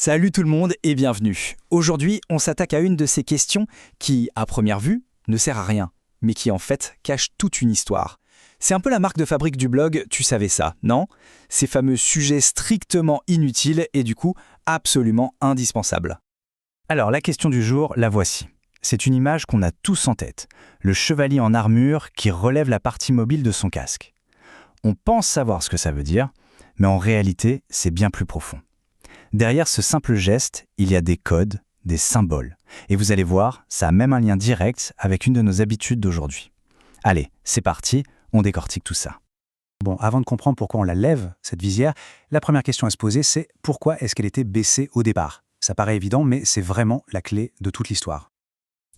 Salut tout le monde et bienvenue. Aujourd'hui, on s'attaque à une de ces questions qui, à première vue, ne sert à rien, mais qui en fait cache toute une histoire. C'est un peu la marque de fabrique du blog Tu savais ça, non? Ces fameux sujets strictement inutiles et du coup absolument indispensables. Alors la question du jour, la voici. C'est une image qu'on a tous en tête. Le chevalier en armure qui relève la partie mobile de son casque. On pense savoir ce que ça veut dire, mais en réalité, c'est bien plus profond. Derrière ce simple geste, il y a des codes, des symboles. Et vous allez voir, ça a même un lien direct avec une de nos habitudes d'aujourd'hui. Allez, c'est parti, on décortique tout ça. Bon, avant de comprendre pourquoi on la lève, cette visière, la première question à se poser, c'est pourquoi est-ce qu'elle était baissée au départ? Ça paraît évident, mais c'est vraiment la clé de toute l'histoire.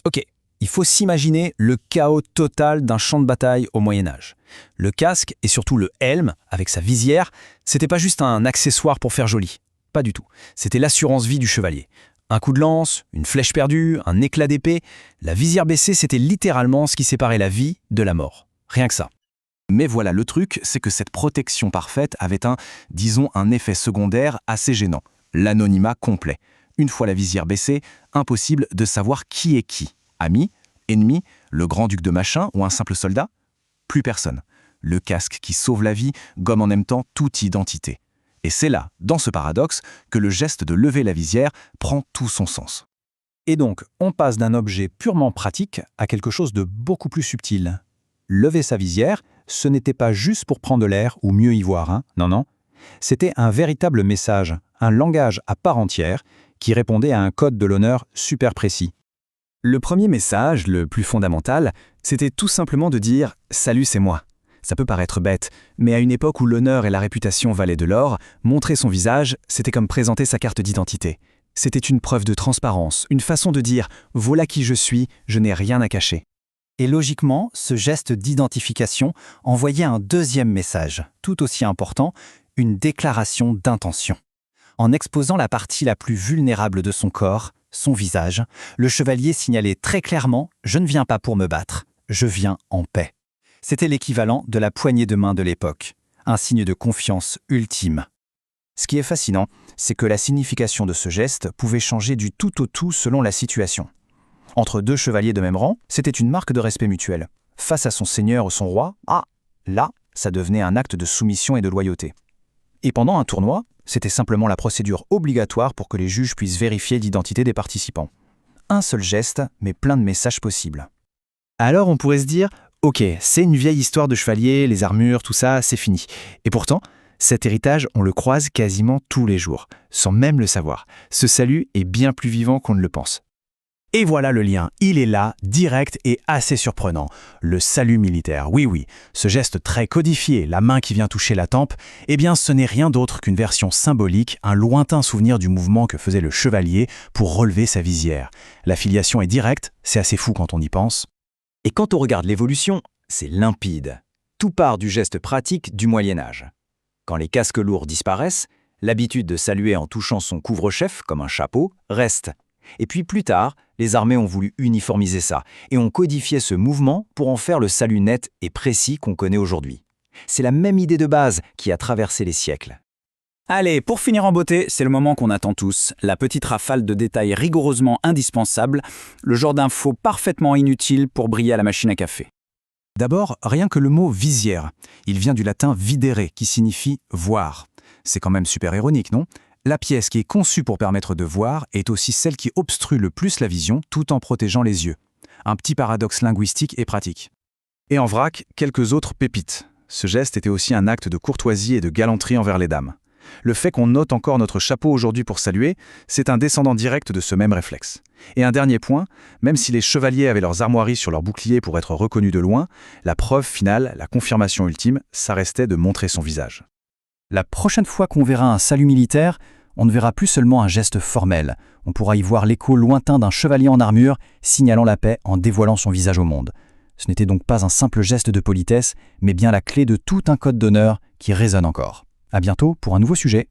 Ok, il faut s'imaginer le chaos total d'un champ de bataille au Moyen-Âge. Le casque et surtout le helm, avec sa visière, c'était pas juste un accessoire pour faire joli. Pas du tout. C'était l'assurance vie du chevalier. Un coup de lance, une flèche perdue, un éclat d'épée, la visière baissée, c'était littéralement ce qui séparait la vie de la mort. Rien que ça. Mais voilà, le truc, c'est que cette protection parfaite avait un effet secondaire assez gênant. L'anonymat complet. Une fois la visière baissée, impossible de savoir qui est qui. Ami, ennemi, le grand-duc de machin ou un simple soldat? Plus personne. Le casque qui sauve la vie gomme en même temps toute identité. Et c'est là, dans ce paradoxe, que le geste de lever la visière prend tout son sens. Et donc, on passe d'un objet purement pratique à quelque chose de beaucoup plus subtil. Lever sa visière, ce n'était pas juste pour prendre l'air ou mieux y voir, non. C'était un véritable message, un langage à part entière qui répondait à un code de l'honneur super précis. Le premier message, le plus fondamental, c'était tout simplement de dire « Salut, c'est moi ». Ça peut paraître bête, mais à une époque où l'honneur et la réputation valaient de l'or, montrer son visage, c'était comme présenter sa carte d'identité. C'était une preuve de transparence, une façon de dire « Voilà qui je suis, je n'ai rien à cacher ». Et logiquement, ce geste d'identification envoyait un deuxième message, tout aussi important, une déclaration d'intention. En exposant la partie la plus vulnérable de son corps, son visage, le chevalier signalait très clairement « Je ne viens pas pour me battre, je viens en paix ». C'était l'équivalent de la poignée de main de l'époque, un signe de confiance ultime. Ce qui est fascinant, c'est que la signification de ce geste pouvait changer du tout au tout selon la situation. Entre deux chevaliers de même rang, c'était une marque de respect mutuel. Face à son seigneur ou son roi, là, ça devenait un acte de soumission et de loyauté. Et pendant un tournoi, c'était simplement la procédure obligatoire pour que les juges puissent vérifier l'identité des participants. Un seul geste, mais plein de messages possibles. Alors on pourrait se dire, ok, c'est une vieille histoire de chevalier, les armures, tout ça, c'est fini. Et pourtant, cet héritage, on le croise quasiment tous les jours, sans même le savoir. Ce salut est bien plus vivant qu'on ne le pense. Et voilà le lien, il est là, direct et assez surprenant. Le salut militaire, oui, ce geste très codifié, la main qui vient toucher la tempe, eh bien ce n'est rien d'autre qu'une version symbolique, un lointain souvenir du mouvement que faisait le chevalier pour relever sa visière. La filiation est directe, c'est assez fou quand on y pense. Et quand on regarde l'évolution, c'est limpide. Tout part du geste pratique du Moyen-Âge. Quand les casques lourds disparaissent, l'habitude de saluer en touchant son couvre-chef, comme un chapeau, reste. Et puis plus tard, les armées ont voulu uniformiser ça et ont codifié ce mouvement pour en faire le salut net et précis qu'on connaît aujourd'hui. C'est la même idée de base qui a traversé les siècles. Allez, pour finir en beauté, c'est le moment qu'on attend tous, la petite rafale de détails rigoureusement indispensables, le genre d'infos parfaitement inutiles pour briller à la machine à café. D'abord, rien que le mot visière. Il vient du latin videre, qui signifie voir. C'est quand même super ironique, non? La pièce qui est conçue pour permettre de voir est aussi celle qui obstrue le plus la vision tout en protégeant les yeux. Un petit paradoxe linguistique et pratique. Et en vrac, quelques autres pépites. Ce geste était aussi un acte de courtoisie et de galanterie envers les dames. Le fait qu'on note encore notre chapeau aujourd'hui pour saluer, c'est un descendant direct de ce même réflexe. Et un dernier point, même si les chevaliers avaient leurs armoiries sur leurs boucliers pour être reconnus de loin, la preuve finale, la confirmation ultime, ça restait de montrer son visage. La prochaine fois qu'on verra un salut militaire, on ne verra plus seulement un geste formel. On pourra y voir l'écho lointain d'un chevalier en armure signalant la paix en dévoilant son visage au monde. Ce n'était donc pas un simple geste de politesse, mais bien la clé de tout un code d'honneur qui résonne encore. À bientôt pour un nouveau sujet.